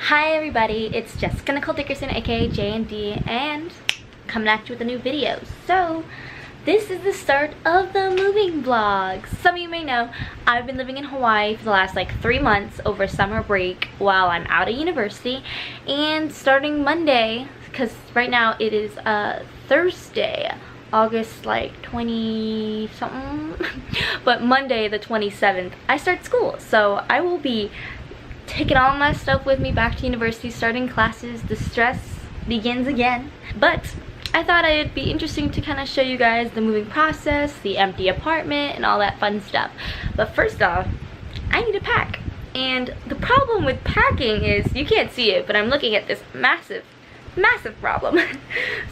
Hi everybody, it's Jessica Nicole Dickerson aka JND and coming at you with a new video. So this is the start of the moving vlog. Some of you may know I've been living in Hawaii for the last like 3 months over summer break while I'm out of university, and starting Monday, because right now it is Thursday, August like 20 something, but Monday the 27th I start school. So I will be taking all my stuff with me back to university, starting classes. The stress begins again, but I thought it'd be interesting to kind of show you guys the moving process, the empty apartment, and all that fun stuff. But first off, I need to pack. And the problem with packing is, you can't see it, but I'm looking at this massive problem.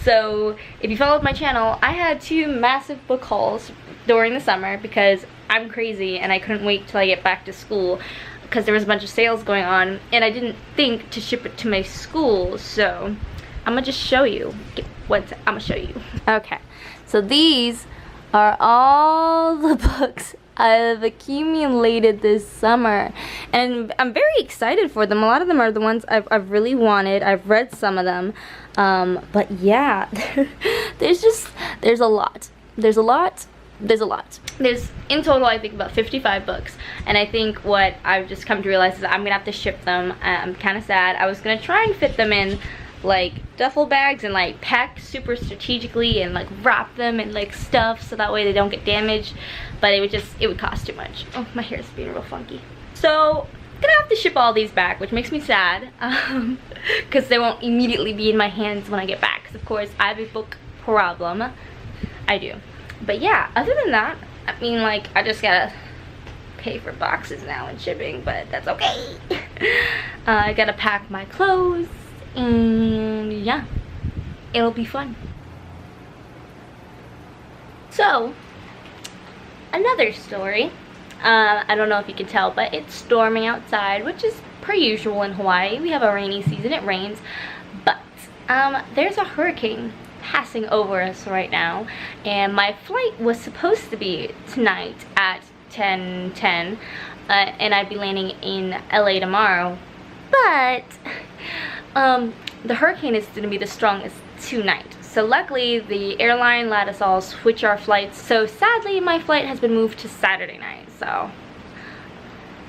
So if you followed my channel, I had 2 massive book hauls during the summer because I'm crazy and I couldn't wait till I get back to school because there was a bunch of sales going on and I didn't think to ship it to my school. So I'm gonna just show you I'm gonna show you. Okay, so these are all the books I've accumulated this summer, and I'm very excited for them. A lot of them are the ones I've really wanted. I've read some of them, but yeah, there's a lot. There's in total I think about 55 books, and I think what I've just come to realize is I'm gonna have to ship them. I'm kind of sad. I was gonna try and fit them in like duffel bags and like pack super strategically and like wrap them in like stuff so that way they don't get damaged, but it would cost too much. Oh, my hair is being real funky. So I'm gonna have to ship all these back, which makes me sad because they won't immediately be in my hands when I get back, because of course I have a book problem. I do. But yeah, other than that, I mean, like, I just gotta pay for boxes now and shipping, but that's okay. I gotta pack my clothes, and yeah, it'll be fun. So, another story. I don't know if you can tell, but it's storming outside, which is per usual in Hawaii. We have a rainy season, it rains, but there's a hurricane passing over us right now, and my flight was supposed to be tonight at 10:10, and I'd be landing in LA tomorrow, but the hurricane is going to be the strongest tonight. So luckily the airline let us all switch our flights, so sadly my flight has been moved to Saturday night. So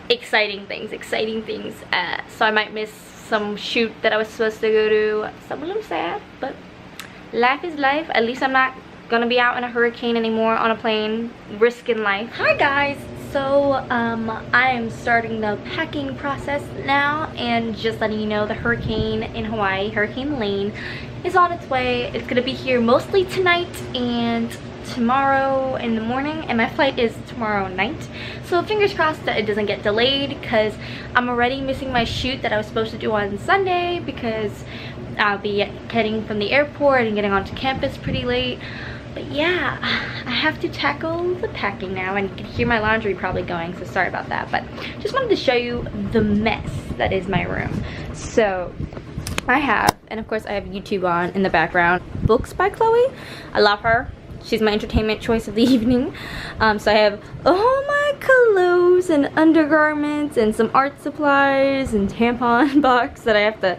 exciting things. So I might miss some shoot that I was supposed to go to, so I'm a little sad, but life is life. At least I'm not gonna be out in a hurricane anymore on a plane risking life. Hi guys, so I am starting the packing process now, and just letting you know the hurricane in Hawaii, Hurricane Lane, is on its way. It's gonna be here mostly tonight and tomorrow in the morning, and my flight is tomorrow night, so fingers crossed that it doesn't get delayed, because I'm already missing my shoot that I was supposed to do on Sunday because I'll be heading from the airport and getting onto campus pretty late. But yeah, I have to tackle the packing now, and you can hear my laundry probably going, so sorry about that. But just wanted to show you the mess that is my room. So I have, and of course I have YouTube on in the background, books by Chloe. I love her. She's my entertainment choice of the evening. So I have all my clothes and undergarments and some art supplies and tampon box that I have to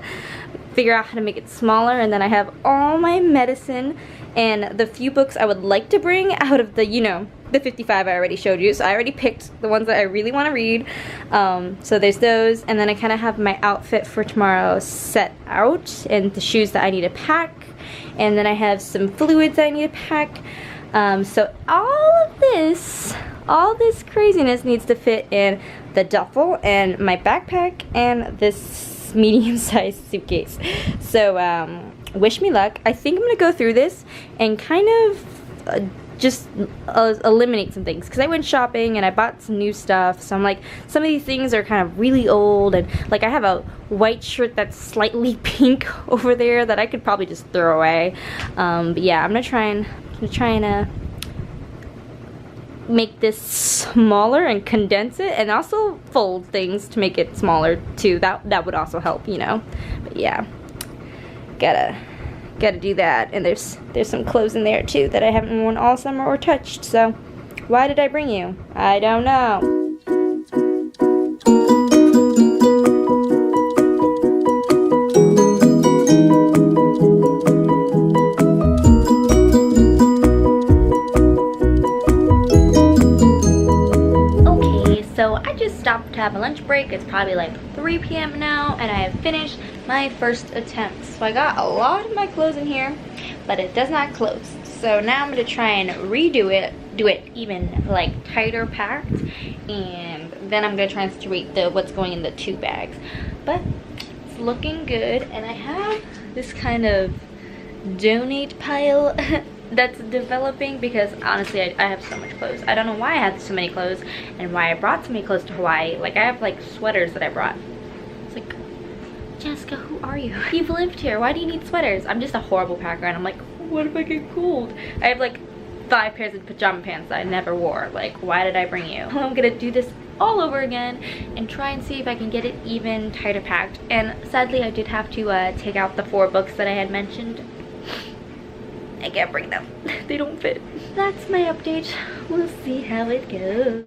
figure out how to make it smaller, and then I have all my medicine and the few books I would like to bring out of the, you know, the 55 I already showed you. So I already picked the ones that I really want to read. So there's those, and then I kind of have my outfit for tomorrow set out, and the shoes that I need to pack, and then I have some fluids I need to pack. So all this craziness needs to fit in the duffel and my backpack and this medium-sized suitcase. So wish me luck. I think I'm gonna go through this and kind of just eliminate some things, because I went shopping and I bought some new stuff. So I'm like, some of these things are kind of really old, and like I have a white shirt that's slightly pink over there that I could probably just throw away. But yeah, I'm gonna try and make this smaller and condense it, and also fold things to make it smaller too. That would also help, you know. But yeah, gotta do that. And there's some clothes in there too that I haven't worn all summer or touched. So why did I bring you? I don't know. have a lunch break. It's probably like 3 p.m. now, and I have finished my first attempt. So I got a lot of my clothes in here, but it does not close. So now I'm gonna try and redo it, do it even like tighter packed, and then I'm gonna try and situate what's going in the 2 bags. But it's looking good, and I have this kind of donate pile that's developing because honestly I have so much clothes. I don't know why I have so many clothes and why I brought so many clothes to Hawaii. Like, I have like sweaters that I brought. It's like, Jessica, who are you? You've lived here, why do you need sweaters? I'm just a horrible packer, and I'm like, what if I get cold? I have like 5 pairs of pajama pants that I never wore. Like, why did I bring you? I'm gonna do this all over again and try and see if I can get it even tighter packed. And sadly I did have to take out the 4 books that I had mentioned. I can't bring them. They don't fit. That's my update. We'll see how it goes.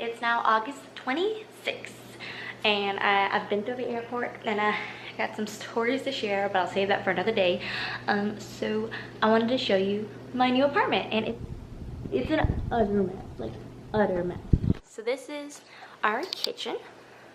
It's now August 26th, and I've been through the airport, and I got some stories to share, but I'll save that for another day. So I wanted to show you my new apartment, and it's an utter mess, like utter mess. So this is our kitchen,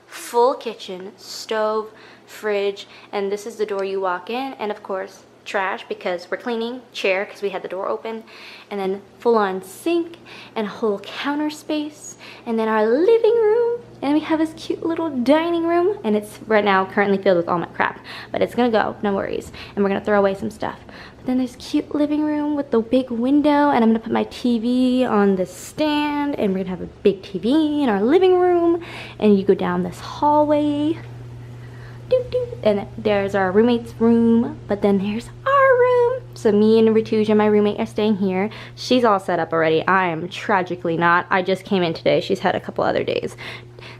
full kitchen, stove, fridge, and this is the door you walk in, and of course trash because we're cleaning, chair because we had the door open, and then full-on sink and a whole counter space, and then our living room, and we have this cute little dining room, and it's right now currently filled with all my crap, but it's gonna go, no worries, and we're gonna throw away some stuff. But then there's cute living room with the big window, and I'm gonna put my TV on the stand, and we're gonna have a big TV in our living room, and you go down this hallway, and there's our roommate's room, but then there's our room. So me and Rituja, my roommate, are staying here. She's all set up already. I am tragically not. I just came in today. She's had a couple other days.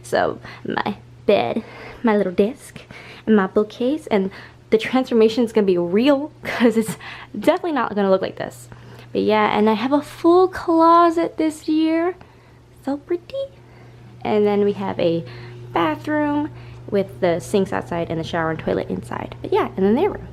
So my bed, my little desk, and my bookcase, and the transformation is gonna be real because it's definitely not gonna look like this. But yeah, and I have a full closet this year. So pretty. And then we have a bathroom with the sinks outside and the shower and toilet inside. But yeah, and then their room.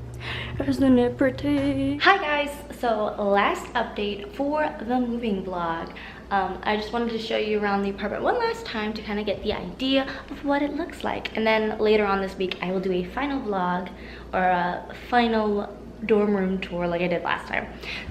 Isn't it pretty? Hi guys, so last update for the moving vlog. I just wanted to show you around the apartment one last time to kind of get the idea of what it looks like. And then later on this week, I will do a final vlog or a final dorm room tour like I did last time.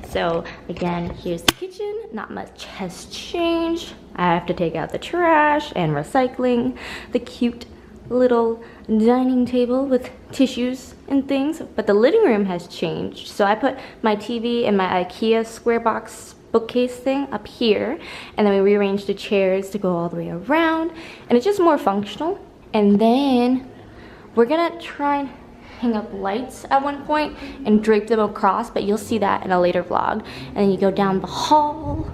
So again, here's the kitchen. Not much has changed. I have to take out the trash and recycling. The cute little dining table with tissues and things, but the living room has changed. So I put my TV and my IKEA square box bookcase thing up here, and then we rearranged the chairs to go all the way around, and it's just more functional. And then we're gonna try and hang up lights at one point and drape them across, but you'll see that in a later vlog. And then you go down the hall.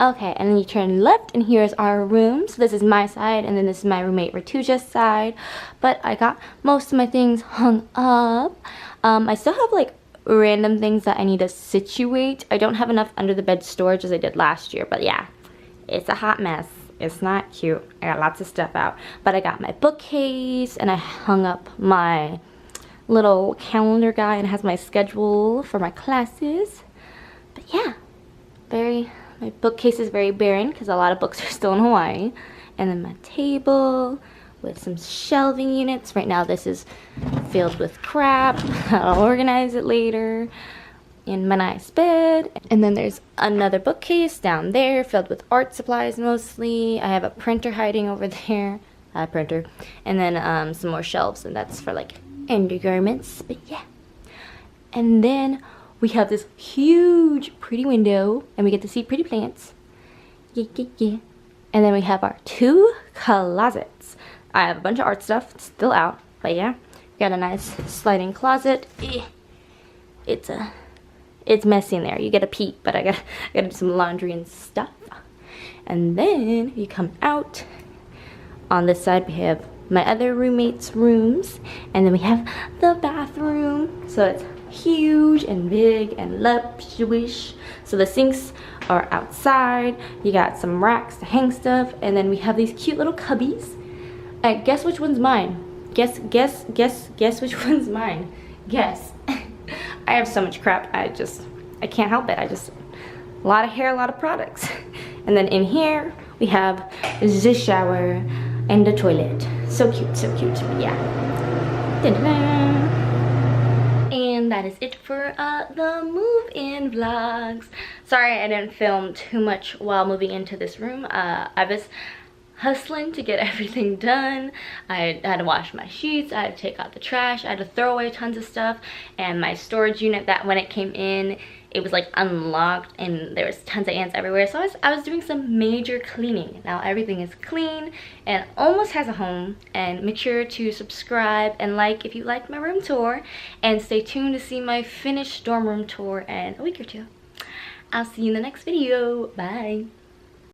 Okay, and then you turn left, and here's our room. So this is my side, and then this is my roommate Rituja's side. But I got most of my things hung up. I still have like random things that I need to situate. I don't have enough under the bed storage as I did last year, but yeah, it's a hot mess. It's not cute. I got lots of stuff out. But I got my bookcase, and I hung up my little calendar guy, and it has my schedule for my classes. But yeah, my bookcase is very barren because a lot of books are still in Hawaii. And then my table with some shelving units. Right now this is filled with crap. I'll organize it later. In my nice bed. And then there's another bookcase down there filled with art supplies mostly. I have a printer hiding over there. A printer. And then some more shelves, and that's for like undergarments. But yeah. And then we have this huge pretty window, and we get to see pretty plants. Yeah, yeah, yeah. And then we have our 2 closets. I have a bunch of art stuff. It's still out, but yeah. We got a nice sliding closet. It's messy in there. You get a peek, but I gotta do some laundry and stuff. And then you come out. On this side we have my other roommates' rooms, and then we have the bathroom. So it's huge and big and luxurious. So the sinks are outside. You got some racks to hang stuff, and then we have these cute little cubbies. Guess which one's mine? Guess which one's mine? Guess. I have so much crap. I can't help it. A lot of hair, a lot of products. And then in here we have the shower and the toilet. So cute, so cute. Yeah. Da-da-da. And that is it for the move-in vlogs. Sorry I didn't film too much while moving into this room. I was hustling to get everything done. I had to wash my sheets, I had to take out the trash, I had to throw away tons of stuff, and my storage unit, that when it came in, it was like unlocked and there was tons of ants everywhere. So I was doing some major cleaning. Now everything is clean and almost has a home. And make sure to subscribe and like if you like my room tour, and stay tuned to see my finished dorm room tour in a week or two. I'll see you in the next video. Bye.